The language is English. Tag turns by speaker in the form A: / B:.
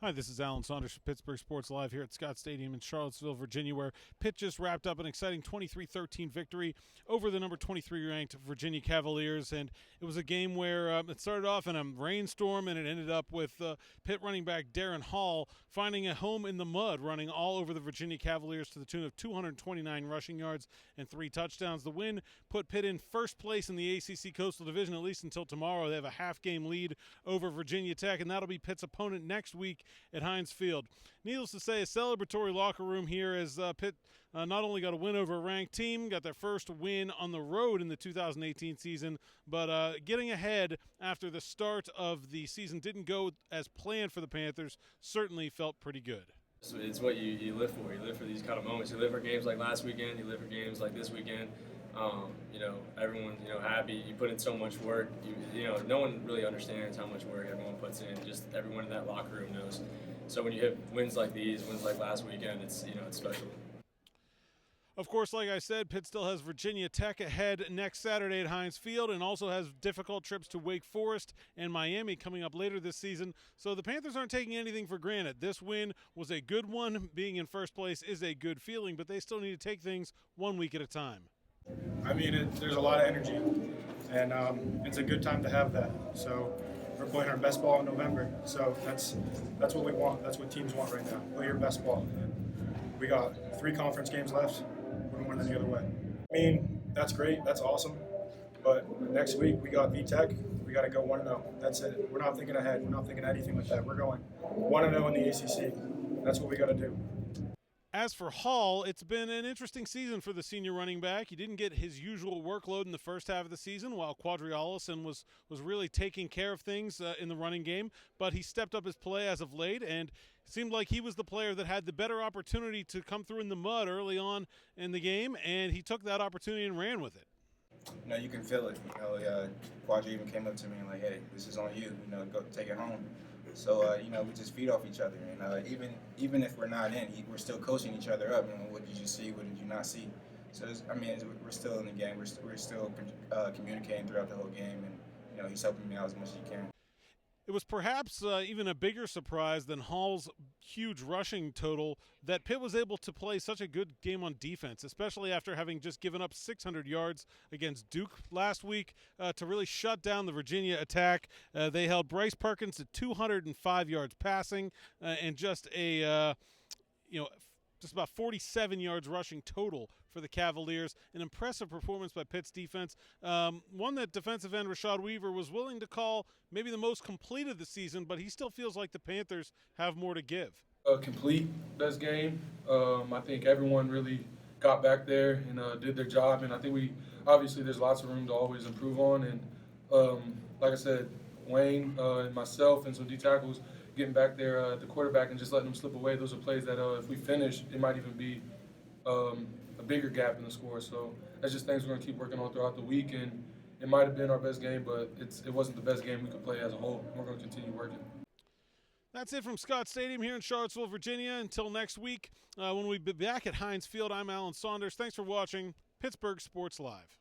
A: Hi, this is Alan Saunders from Pittsburgh Sports Live here at Scott Stadium in Charlottesville, Virginia, where Pitt just wrapped up an exciting 23-13 victory over the number 23-ranked Virginia Cavaliers. And it was a game where it started off in a rainstorm, and it ended up with Pitt running back Darrin Hall finding a home in the mud, running all over the Virginia Cavaliers to the tune of 229 rushing yards and 3 touchdowns. The win put Pitt in first place in the ACC Coastal Division, at least until tomorrow. They have a half-game lead over Virginia Tech, and that'll be Pitt's opponent next week at Heinz Field. Needless to say, a celebratory locker room here as Pitt not only got a win over a ranked team, got their first win on the road in the 2018 season, but getting ahead after the start of the season didn't go as planned for the Panthers certainly felt pretty good.
B: It's what you live for. You live for these kind of moments. You live for games like last weekend. You live for games like this weekend. Everyone's happy. You put in so much work. No one really understands how much work everyone puts in. Just everyone in that locker room knows. So when you hit wins like these, wins like last weekend, it's special.
A: Of course, like I said, Pitt still has Virginia Tech ahead next Saturday at Heinz Field, and also has difficult trips to Wake Forest and Miami coming up later this season. So the Panthers aren't taking anything for granted. This win was a good one. Being in first place is a good feeling, but they still need to take things 1 week at a time.
C: I mean, there's a lot of energy, and it's a good time to have that. So we're playing our best ball in November, so that's what we want. That's what teams want right now. Play your best ball. And we got 3 conference games left. Wouldn't want it the other way. I mean, that's great. That's awesome. But next week we got VTech. We got to go 1-0. That's it. We're not thinking ahead. We're not thinking anything like that. We're going 1-0 in the ACC. That's what we got to do.
A: As for Hall, it's been an interesting season for the senior running back. He didn't get his usual workload in the first half of the season, while Quadri-Allison was really taking care of things in the running game. But he stepped up his play as of late, and it seemed like he was the player that had the better opportunity to come through in the mud early on in the game, and he took that opportunity and ran with it.
D: You can feel it. Quadri even came up to me and like, hey, this is on you. Go take it home. So, we just feed off each other. And even if we're not in, we're still coaching each other up. What did you see? What did you not see? So, we're still in the game. We're still communicating throughout the whole game. And, he's helping me out as much as he can.
A: It was perhaps even a bigger surprise than Hall's huge rushing total that Pitt was able to play such a good game on defense, especially after having just given up 600 yards against Duke last week to really shut down the Virginia attack. They held Bryce Perkins to 205 yards passing and just just about 47 yards rushing total for the Cavaliers. An impressive performance by Pitt's defense. One that defensive end Rashad Weaver was willing to call maybe the most complete of the season, but he still feels like the Panthers have more to give.
E: Complete best game. I think everyone really got back there and did their job, and I think obviously there's lots of room to always improve on. And like I said, Wayne and myself and some D tackles getting back there, the quarterback, and just letting them slip away. Those are plays that if we finish, it might even be a bigger gap in the score. So that's just things we're going to keep working on throughout the week. And it might have been our best game, but it wasn't the best game we could play as a whole. We're going to continue working.
A: That's it from Scott Stadium here in Charlottesville, Virginia. Until next week, when we'll be back at Heinz Field, I'm Alan Saunders. Thanks for watching Pittsburgh Sports Live.